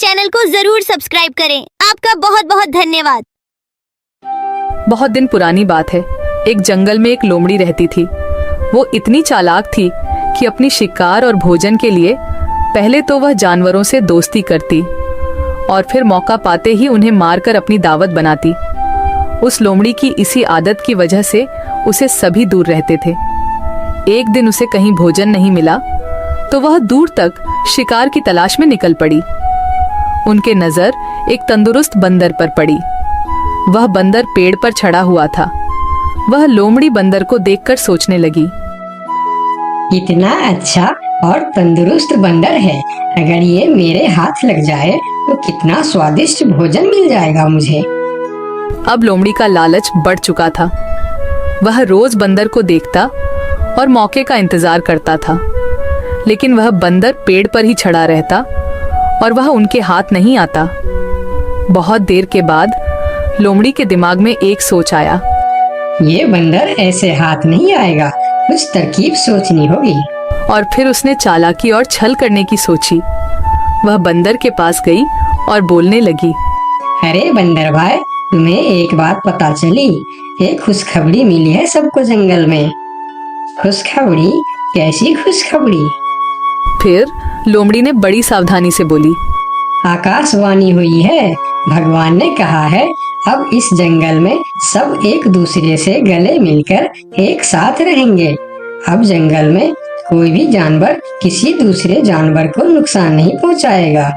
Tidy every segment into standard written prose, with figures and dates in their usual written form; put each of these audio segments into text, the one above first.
Channel को जरूर subscribe करें। आपका बहुत बहुत धन्यवाद। बहुत दिन पुरानी बात है। एक जंगल में एक लोमड़ी रहती थी। वो इतनी चालाक थी कि अपनी शिकार और भोजन के लिए पहले तो वह जानवरों से दोस्ती करती और फिर मौका पाते ही उन्हें मारकर अपनी दावत बनाती। उस लोमड़ी की इसी आदत की वजह से उसे सभी दूर रहते थे। एक दिन उसे कहीं भोजन नहीं मिला तो वह दूर तक शिकार की तलाश में निकल पड़ी। उनके नजर एक तंदुरुस्त बंदर पर पड़ी। वह बंदर पेड़ पर चढ़ा हुआ था। वह लोमड़ी बंदर को देखकर सोचने लगी, इतना अच्छा और तंदुरुस्त बंदर है, अगर ये मेरे हाथ लग जाए तो कितना स्वादिष्ट भोजन मिल जाएगा मुझे। अब लोमड़ी का लालच बढ़ चुका था। वह रोज बंदर को देखता और मौके का इंतजार करता था, लेकिन वह बंदर पेड़ पर ही चढ़ा रहता और वह उनके हाथ नहीं आता। बहुत देर के बाद लोमड़ी के दिमाग में एक सोच आया। ये बंदर ऐसे हाथ नहीं आएगा, कुछ तरकीब सोचनी होगी। और फिर उसने चालाकी और छल करने की सोची। वह बंदर के पास गई और बोलने लगी, अरे बंदर भाई, तुम्हें एक बात पता चली? एक खुशखबरी मिली है सबको जंगल में। खुशखबरी? कैसी खुशखबरी? फिर लोमड़ी ने बड़ी सावधानी से बोली, आकाशवाणी हुई है। भगवान ने कहा है अब इस जंगल में सब एक दूसरे से गले मिलकर एक साथ रहेंगे। अब जंगल में कोई भी जानवर किसी दूसरे जानवर को नुकसान नहीं पहुंचाएगा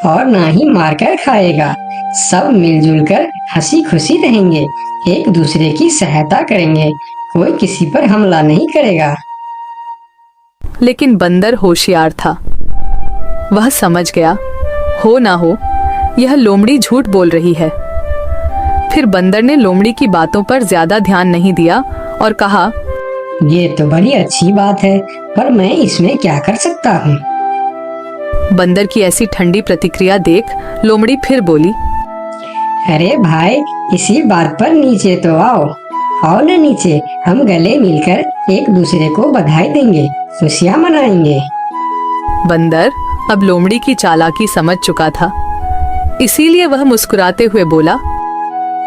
और ना ही मारकर खाएगा। सब मिलजुल कर हंसी खुशी रहेंगे, एक दूसरे की सहायता करेंगे, कोई किसी पर हमला नहीं करेगा। लेकिन बंदर होशियार था। वह समझ गया, हो ना हो यह लोमड़ी झूठ बोल रही है। फिर बंदर ने लोमड़ी की बातों पर ज्यादा ध्यान नहीं दिया और कहा, ये तो बड़ी अच्छी बात है, पर मैं इसमें क्या कर सकता हूँ? बंदर की ऐसी ठंडी प्रतिक्रिया देख लोमड़ी फिर बोली, अरे भाई, इसी बात पर नीचे तो आओ। आओ ना नीचे, हम गले मिलकर एक दूसरे को बधाई देंगे, खुशियाँ मनाएंगे। बंदर अब लोमड़ी की चालाकी समझ चुका था, इसीलिए वह मुस्कुराते हुए बोला,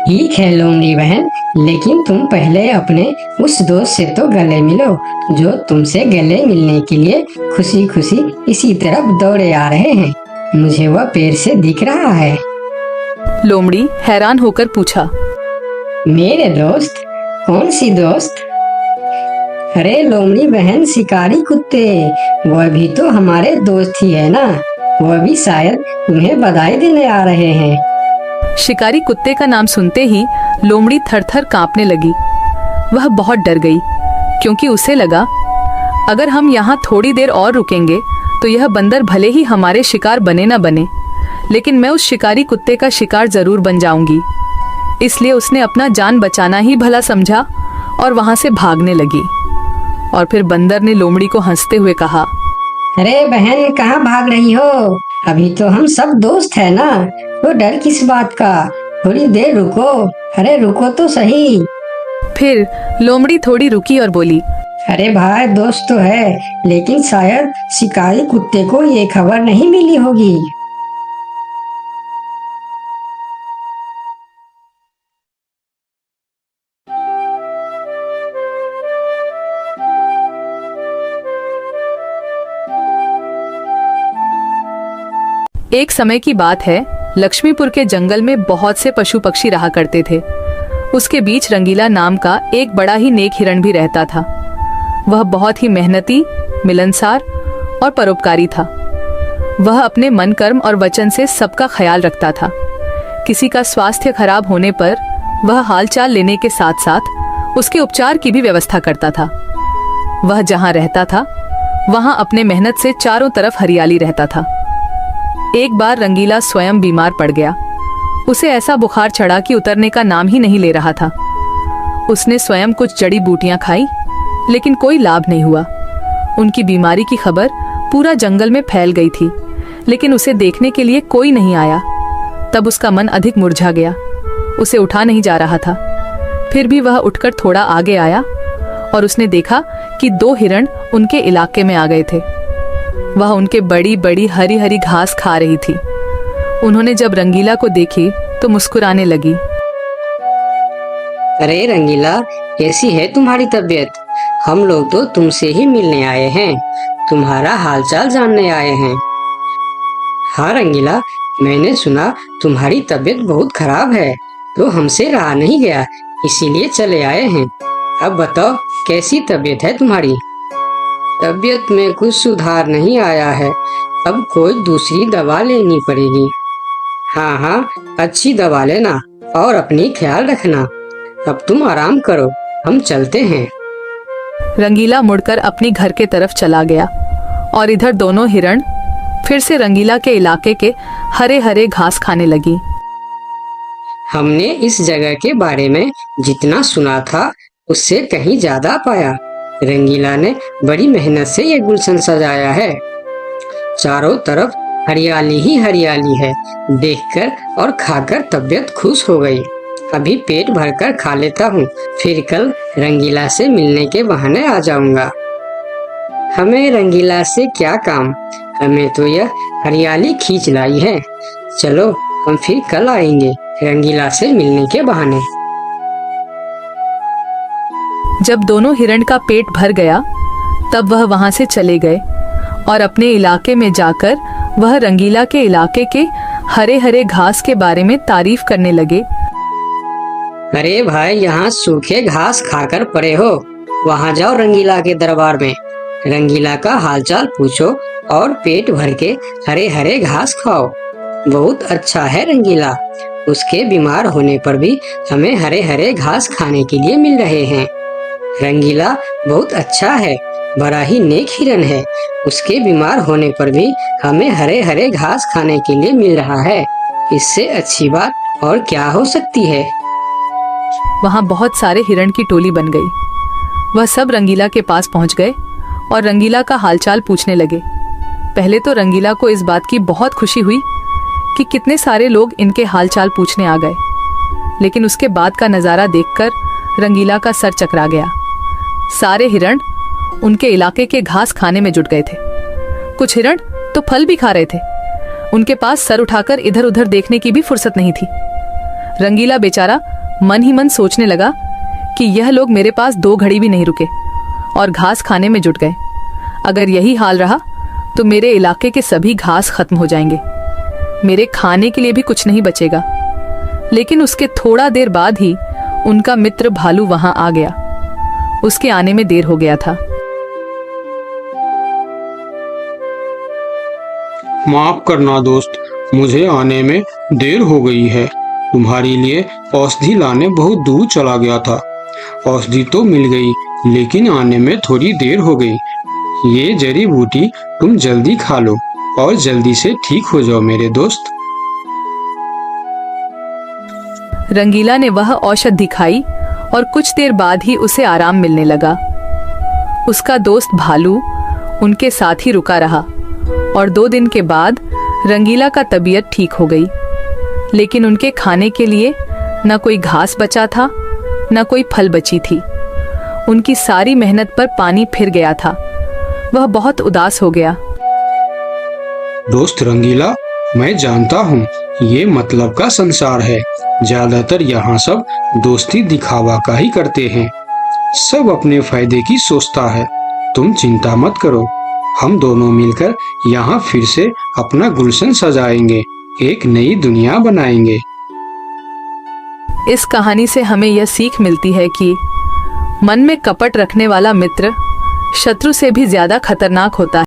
ठीक है लोमड़ी बहन, लेकिन तुम पहले अपने उस दोस्त से तो गले मिलो जो तुमसे गले मिलने के लिए खुशी खुशी इसी तरफ दौड़े आ रहे हैं। मुझे वह पेड़ से दिख रहा है। लोमड़ी हैरान होकर पूछा, मेरे दोस्त? कौन सी दोस्त? अरे लोमड़ी बहन, शिकारी कुत्ते, वह भी तो हमारे दोस्त ही है ना। वह भी शायद तुम्हें बधाई देने आ रहे हैं। शिकारी कुत्ते का नाम सुनते ही लोमड़ी थर-थर कांपने लगी। वह बहुत डर गई, क्योंकि उसे लगा अगर हम यहाँ थोड़ी देर और रुकेंगे तो यह बंदर भले ही हमारे शिकार बने न बने, लेकिन मैं उस शिकारी कुत्ते का शिकार जरूर बन जाऊंगी। इसलिए उसने अपना जान बचाना ही भला समझा और वहां से भागने लगी। और फिर बंदर ने लोमड़ी को हंसते हुए कहा, अरे बहन, कहाँ भाग रही हो? अभी तो हम सब दोस्त है ना, तो डर किस बात का? थोड़ी देर रुको। अरे रुको तो सही। फिर लोमड़ी थोड़ी रुकी और बोली, अरे भाई, दोस्त तो है, लेकिन शायद शिकारी कुत्ते को ये खबर नहीं मिली होगी। एक समय की बात है, लक्ष्मीपुर के जंगल में बहुत से पशु पक्षी रहा करते थे। उसके बीच रंगीला नाम का एक बड़ा ही नेक हिरण भी रहता था। वह बहुत ही मेहनती, मिलनसार और परोपकारी था। वह अपने मन, कर्म और वचन से सबका ख्याल रखता था। किसी का स्वास्थ्य खराब होने पर वह हालचाल लेने के साथ साथ उसके उपचार की भी व्यवस्था करता था। वह जहाँ रहता था वहाँ अपने मेहनत से चारों तरफ हरियाली रहता था। एक बार रंगीला स्वयं बीमार पड़ गया। उसे ऐसा बुखार चढ़ा कि उतरने का नाम ही नहीं ले रहा था। उसने स्वयं कुछ जड़ी बूटियां खाई, लेकिन कोई लाभ नहीं हुआ। उनकी बीमारी की खबर पूरा जंगल में फैल गई थी, लेकिन उसे देखने के लिए कोई नहीं आया। तब उसका मन अधिक मुरझा गया। उसे उठा नहीं जा रहा था। फिर भी वह उठकर थोड़ा आगे आया और उसने देखा कि 2 हिरण उनके इलाके में आ गए थे। वह उनके बड़ी बड़ी हरी हरी घास खा रही थी। उन्होंने जब रंगीला को देखी तो मुस्कुराने लगी। अरे रंगीला, कैसी है तुम्हारी तबीयत? हम लोग तो तुमसे ही मिलने आए हैं, तुम्हारा हालचाल जानने आए हैं। हाँ रंगीला, मैंने सुना तुम्हारी तबीयत बहुत खराब है, तो हमसे रहा नहीं गया, इसीलिए चले आए हैं। अब बताओ, कैसी तबीयत है तुम्हारी? तबीयत में कुछ सुधार नहीं आया है, अब कोई दूसरी दवा लेनी पड़ेगी। हाँ हाँ, अच्छी दवा लेना और अपनी ख्याल रखना। अब तुम आराम करो, हम चलते हैं। रंगीला मुड़कर अपनी घर के तरफ चला गया और इधर दोनों हिरण फिर से रंगीला के इलाके के हरे हरे घास खाने लगी। हमने इस जगह के बारे में जितना सुना था उससे कहीं ज्यादा पाया। रंगीला ने बड़ी मेहनत से ये गुलशन सजाया है। चारों तरफ हरियाली ही हरियाली है, देखकर और खाकर तबीयत खुश हो गई। अभी पेट भरकर खा लेता हूँ, फिर कल रंगीला से मिलने के बहाने आ जाऊंगा। हमें रंगीला से क्या काम, हमें तो यह हरियाली खींच लाई है। चलो हम फिर कल आएंगे रंगीला से मिलने के बहाने। जब दोनों हिरण का पेट भर गया तब वह वहां से चले गए और अपने इलाके में जाकर वह रंगीला के इलाके के हरे हरे घास के बारे में तारीफ करने लगे। अरे भाई, यहाँ सूखे घास खाकर पड़े हो, वहाँ जाओ रंगीला के दरबार में, रंगीला का हालचाल पूछो और पेट भर के हरे हरे घास खाओ। बहुत अच्छा है रंगीला, उसके बीमार होने पर भी हमें हरे हरे घास खाने के लिए मिल रहे हैं। रंगीला बहुत अच्छा है, बड़ा ही नेक हिरन है, उसके बीमार होने पर भी हमें हरे हरे घास खाने के लिए मिल रहा है। इससे अच्छी बात और क्या हो सकती है। वहां बहुत सारे हिरण की टोली बन गई। वह सब रंगीला के पास पहुंच गए और रंगीला का हालचाल पूछने लगे। पहले तो रंगीला को इस बात की बहुत खुशी हुई कि कितने सारे लोग इनके हालचाल पूछने आ गए, लेकिन उसके बाद का नजारा देखकर रंगीला का सर चकरा गया। सारे हिरण उनके इलाके के घास खाने में जुट गए थे। कुछ हिरण तो फल भी खा रहे थे। उनके पास सर उठाकर इधर उधर देखने की भी फुर्सत नहीं थी। रंगीला बेचारा मन ही मन सोचने लगा कि यह लोग मेरे पास 2 घड़ी भी नहीं रुके और घास खाने में जुट गए। अगर यही हाल रहा तो मेरे इलाके के सभी घास खत्म हो जाएंगे, मेरे खाने के लिए भी कुछ नहीं बचेगा। लेकिन उसके थोड़ा देर बाद ही उनका मित्र भालू वहां आ गया। उसके आने में देर हो गया था। माफ करना दोस्त, मुझे आने में देर हो गई है। तुम्हारे लिए औषधि लाने बहुत दूर चला गया था। औषधि तो मिल गई, लेकिन आने में थोड़ी देर हो गई। ये जड़ी बूटी तुम जल्दी खा लो और जल्दी से ठीक हो जाओ मेरे दोस्त। रंगीला ने वह औषधि खाई और कुछ देर बाद ही उसे आराम मिलने लगा। उसका दोस्त भालू उनके साथ ही रुका रहा और 2 दिन के बाद रंगीला का तबीयत ठीक हो गई। लेकिन उनके खाने के लिए न कोई घास बचा था, न कोई फल बची थी। उनकी सारी मेहनत पर पानी फिर गया था। वह बहुत उदास हो गया। दोस्त रंगीला, मैं जानता हूँ ये मतलब का संसार है। ज्यादातर यहाँ सब दोस्ती दिखावा का ही करते हैं। सब अपने फायदे की सोचता है। तुम चिंता मत करो, हम दोनों मिलकर यहाँ फिर से अपना गुलशन सजाएंगे, एक नई दुनिया बनाएंगे। इस कहानी से हमें यह सीख मिलती है कि मन में कपट रखने वाला मित्र शत्रु से भी ज्यादा खतरनाक होता है।